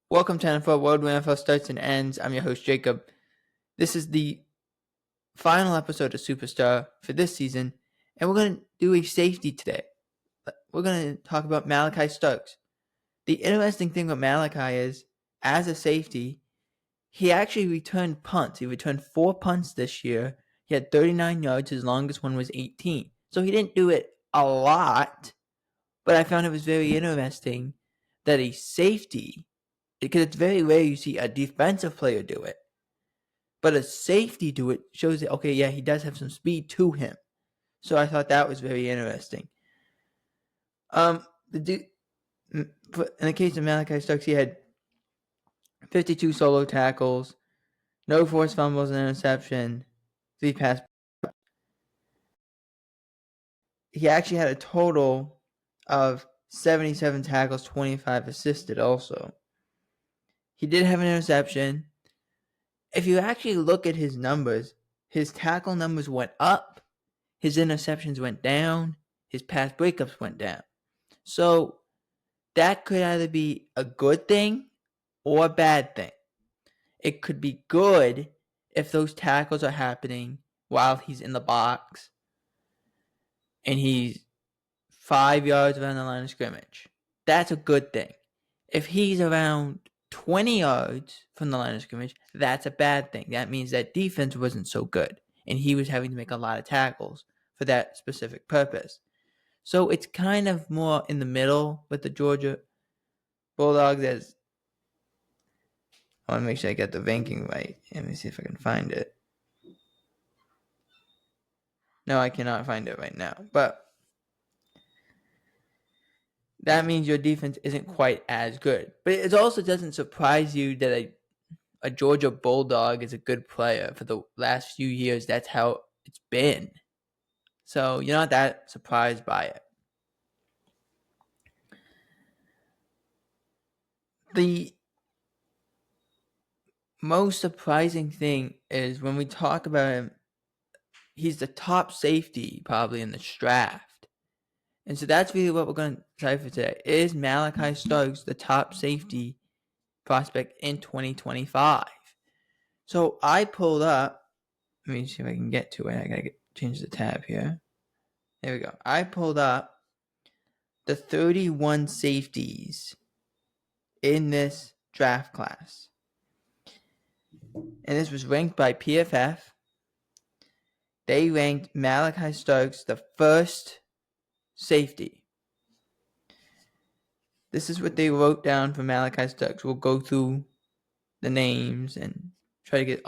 Welcome to NFL World, where NFL starts and ends. I'm your host, Jacob. This is the final episode of Superstar for this season, and we're going to do a safety today. We're going to talk about Malaki Starks. The interesting thing with Malaki is, as a safety, he actually returned punts. He returned 4 punts this year. He had 39 yards. His longest one was 18. So he didn't do it a lot, but I found it was very interesting that a safety, because it's very rare you see a defensive player do it, but a safety do it shows that, okay, yeah, he does have some speed to him. So I thought that was very interesting. In the case of Malaki Starks, he had 52 solo tackles, no forced fumbles and interception, 3 pass. He actually had a total of 77 tackles, 25 assisted also. He did have an interception. If you actually look at his numbers, his tackle numbers went up, his interceptions went down, his pass breakups went down. So that could either be a good thing or a bad thing. It could be good if those tackles are happening while he's in the box and he's 5 yards around the line of scrimmage. That's a good thing. If he's around 20 yards from the line of scrimmage, that's a bad thing. That means that defense wasn't so good, and he was having to make a lot of tackles for that specific purpose. So it's kind of more in the middle with the Georgia Bulldogs. As I want to make sure I get the ranking right. Let me see if I can find it. No, I cannot find it right now. But that means your defense isn't quite as good. But it also doesn't surprise you that a Georgia Bulldog is a good player. For the last few years, that's how it's been. So you're not that surprised by it. The most surprising thing is when we talk about him, he's the top safety probably in the draft. And so that's really what we're going to try for today. Is Malaki Starks the top safety prospect in 2025? So I pulled up, let me see if I can get to it. I got to change the tab here. There we go. I pulled up the 31 safeties in this draft class. And this was ranked by PFF. They ranked Malaki Starks the first safety. This is what they wrote down for Malaki Starks. We'll go through the names and try to get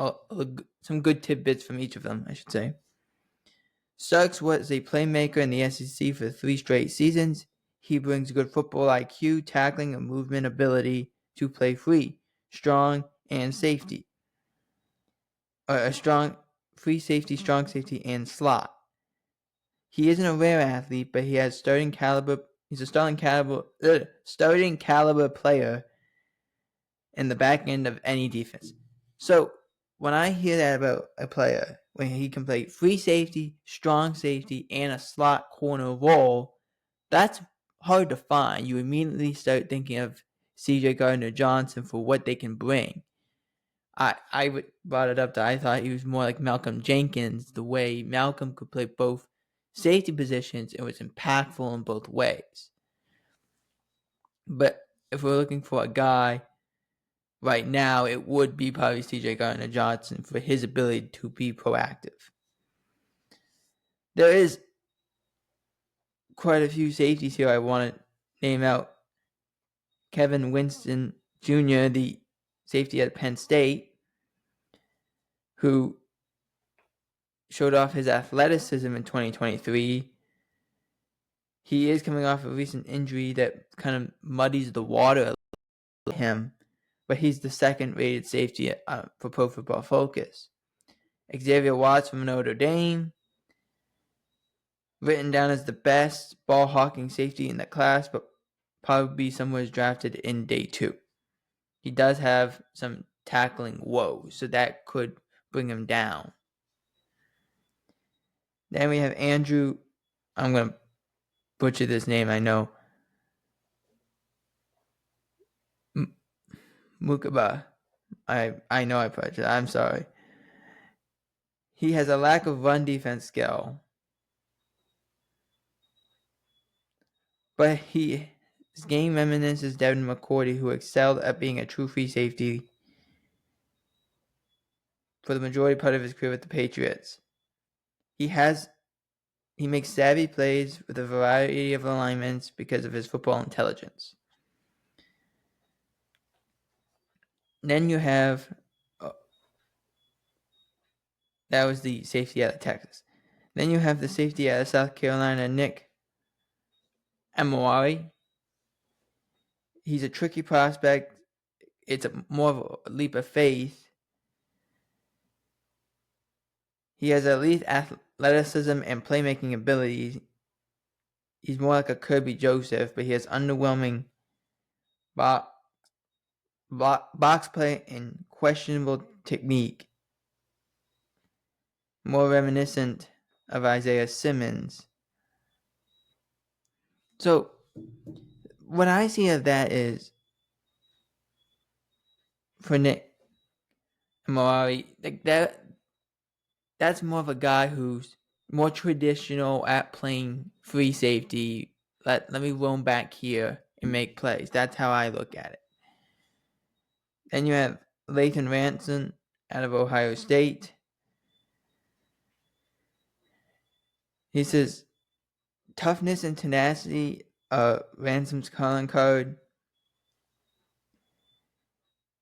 some good tidbits from each of them, I should say. Starks was a playmaker in the SEC for 3 straight seasons. He brings good football IQ, tackling, and movement ability to play free, strong, and safety. A strong free safety, strong safety, and slot. He isn't a rare athlete, but he has starting caliber. He's a starting caliber player in the back end of any defense. So when I hear that about a player, when he can play free safety, strong safety, and a slot corner role, that's hard to find. You immediately start thinking of C.J. Gardner-Johnson for what they can bring. I brought it up that I thought he was more like Malcolm Jenkins, the way Malcolm could play both safety positions and was impactful in both ways. But if we're looking for a guy right now, it would be probably C.J. Gardner-Johnson for his ability to be proactive. There is quite a few safeties here I want to name out. Kevin Winston Jr., the safety at Penn State, who showed off his athleticism in 2023. He is coming off a recent injury that kind of muddies the water for him, but he's the second-rated safety for Pro Football Focus. Xavier Watts from Notre Dame, written down as the best ball-hawking safety in the class, but probably somewhere drafted in day 2. He does have some tackling woes, so that could bring him down. Then we have Andrew, I'm going to butcher this name, I know. Mukaba. I know I put it. I'm sorry. He has a lack of run defense skill, but his game reminisces Devin McCourty, who excelled at being a true free safety for the majority part of his career with the Patriots. He makes savvy plays with a variety of alignments because of his football intelligence. Then you have that was the safety out of Texas. Then you have the safety out of South Carolina, Nick Amawari. He's a tricky prospect. It's more of a leap of faith. He has elite athleticism and playmaking abilities. He's more like a Kirby Joseph, but he has underwhelming box play and questionable technique. More reminiscent of Isaiah Simmons. So, what I see of that is, for Nick Amawari, like that's more of a guy who's more traditional at playing free safety. Let me roam back here and make plays. That's how I look at it. Then you have Lathan Ransom out of Ohio State. He says toughness and tenacity are Ransom's calling card.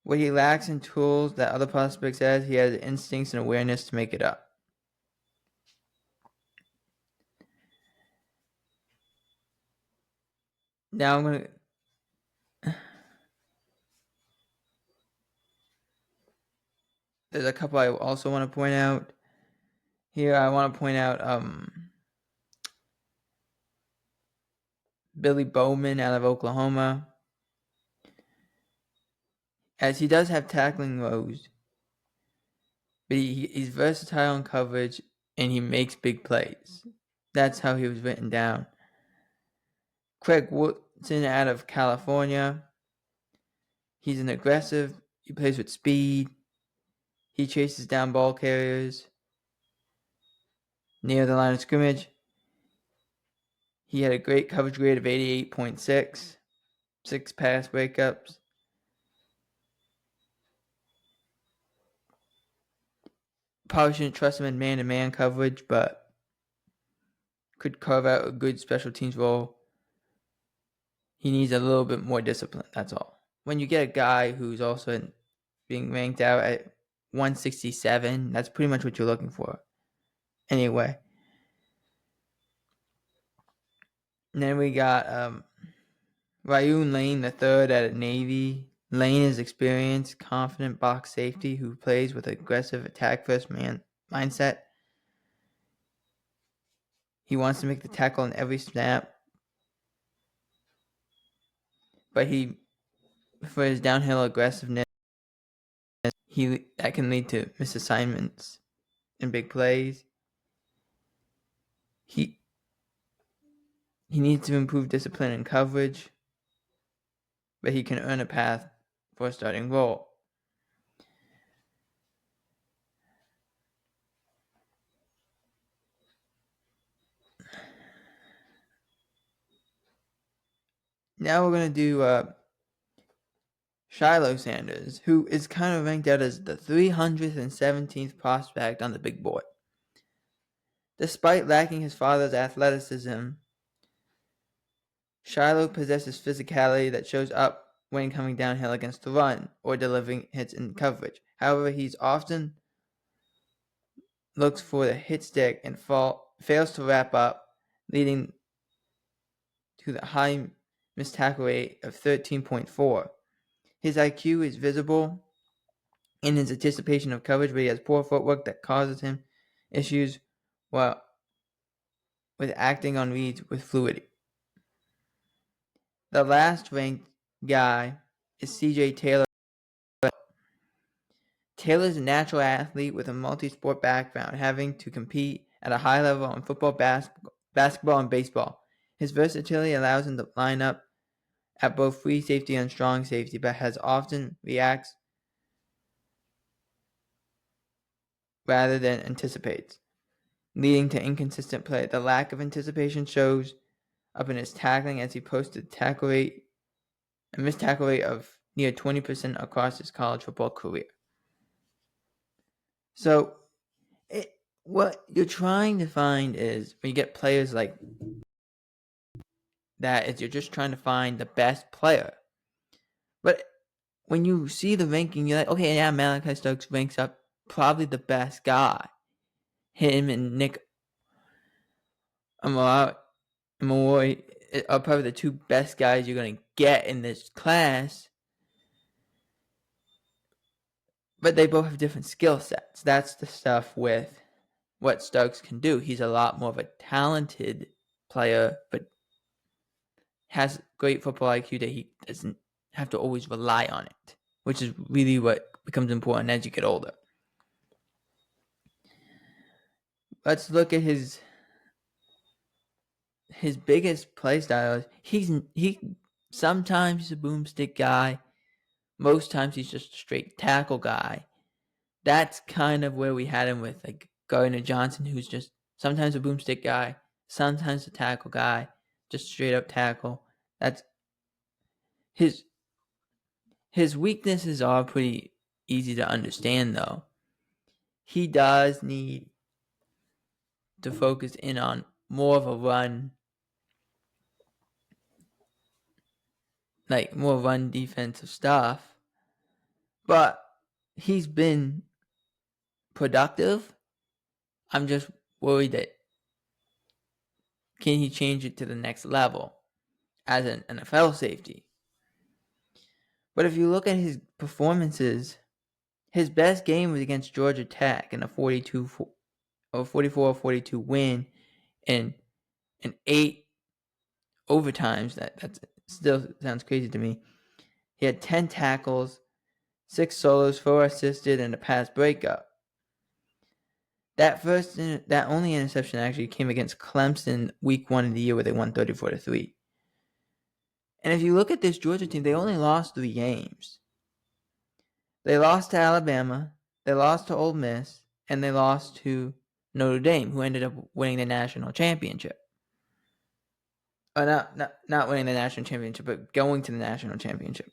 What he lacks in tools that other prospects has, he has instincts and awareness to make it up. Now I'm going to... There's a couple I also want to point out. Here I want to point out Billy Bowman out of Oklahoma. As he does have tackling woes, but he's versatile in coverage and he makes big plays. That's how he was written down. Craig Woodson out of California. He's an aggressive. He plays with speed. He chases down ball carriers near the line of scrimmage. He had a great coverage grade of 88.6, 6 pass breakups. Probably shouldn't trust him in man-to-man coverage, but could carve out a good special teams role. He needs a little bit more discipline, that's all. When you get a guy who's also being ranked out at 167, that's pretty much what you're looking for. Anyway. And then we got Rayun Lane III out of Navy. Lane is experienced, confident box safety who plays with aggressive attack-first mindset. He wants to make the tackle on every snap, but for his downhill aggressiveness, that can lead to misassignments and big plays. He needs to improve discipline and coverage, but he can earn a path for a starting role. Now we're going to do Shiloh Sanders, who is kind of ranked out as the 317th prospect on the big board. Despite lacking his father's athleticism, Shiloh possesses physicality that shows up when coming downhill against the run or delivering hits in coverage. However, he's often looks for the hit stick and fails to wrap up, leading to the high missed tackle rate of 13.4. His IQ is visible in his anticipation of coverage, but he has poor footwork that causes him issues with acting on reads with fluidity. The last ranked guy is CJ Taylor. Taylor's a natural athlete with a multi-sport background, having to compete at a high level in football, basketball, and baseball. His versatility allows him to line up at both free safety and strong safety, but has often reacts rather than anticipates, leading to inconsistent play. The lack of anticipation shows up in his tackling, as he posted a missed tackle rate of near 20% across his college football career. So, what you're trying to find is, when you get players like that, is you're just trying to find the best player. But when you see the ranking, you're like, okay, yeah, Malaki Starks ranks up probably the best guy. Him and Nick Malloy are probably the two best guys you're going to get in this class. But they both have different skill sets. That's the stuff with what Starks can do. He's a lot more of a talented player, but has great football IQ that he doesn't have to always rely on it, which is really what becomes important as you get older. Let's look at his biggest play style. He sometimes he's a boomstick guy. Most times he's just a straight tackle guy. That's kind of where we had him with like Gardner Johnson, who's just sometimes a boomstick guy, sometimes a tackle guy, just straight up tackle. That's his weaknesses are pretty easy to understand though. He does need to focus in on more of a run, like more run defensive stuff. But he's been productive. I'm just worried that can he change it to the next level as an NFL safety? But if you look at his performances, his best game was against Georgia Tech in a 44-42 win in 8 overtimes. That still sounds crazy to me. He had 10 tackles, 6 solos, 4 assisted, and a pass breakup. That only interception actually came against Clemson week 1 of the year, where they won 34-3. And if you look at this Georgia team, they only lost 3 games. They lost to Alabama, they lost to Ole Miss, and they lost to Notre Dame, who ended up winning the national championship. Not winning the national championship, but going to the national championship.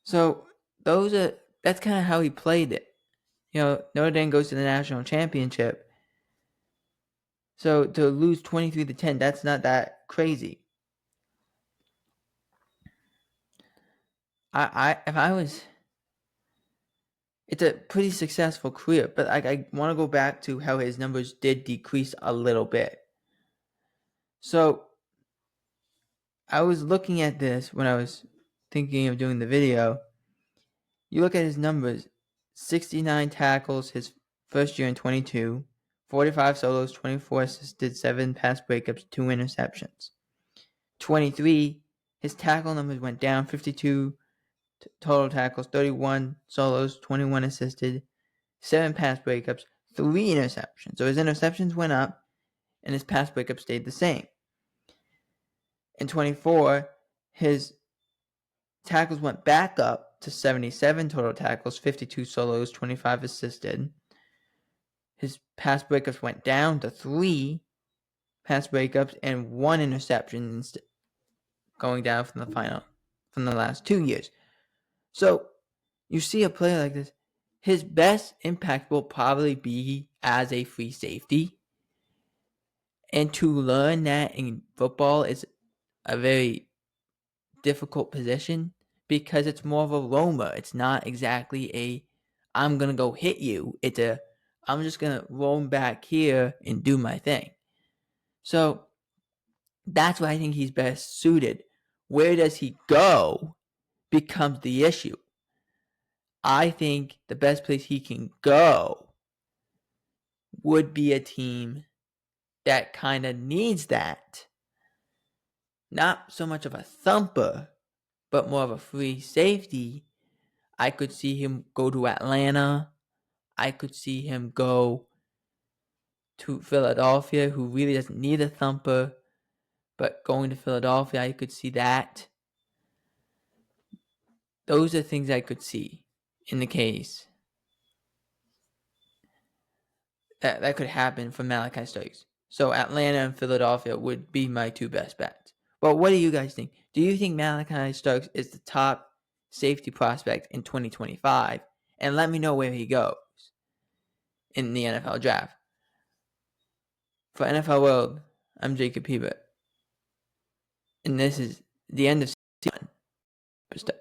So that's kind of how he played it. Notre Dame goes to the national championship. So to lose 23-10, that's not that crazy. It's a pretty successful career, but I want to go back to how his numbers did decrease a little bit. So I was looking at this when I was thinking of doing the video. You look at his numbers: 69 tackles his first year in 22, 45 solos, 24 assisted, 7 pass breakups, 2 interceptions. 23, his tackle numbers went down: 52 total tackles, 31 solos, 21 assisted, 7 pass breakups, 3 interceptions. So his interceptions went up and his pass breakups stayed the same. In 24, his tackles went back up to 77 total tackles, 52 solos, 25 assisted. His pass breakups went down to 3 pass breakups and 1 interception, going down from the last 2 years. So you see a player like this, his best impact will probably be as a free safety. And to learn that in football is a very difficult position, because it's more of a roamer. It's not exactly I'm going to go hit you. It's I'm just going to roam back here and do my thing. So that's why I think he's best suited. Where does he go becomes the issue. I think the best place he can go would be a team that kind of needs that. Not so much of a thumper, but more of a free safety. I could see him go to Atlanta. I could see him go to Philadelphia, who really doesn't need a thumper. But going to Philadelphia, I could see that. Those are things I could see in the case that could happen for Malaki Starks. So Atlanta and Philadelphia would be my two best bets. But what do you guys think? Do you think Malaki Starks is the top safety prospect in 2025? And let me know where he goes in the NFL draft. For NFL World, I'm Jacob Hebert. And this is the end of season 1.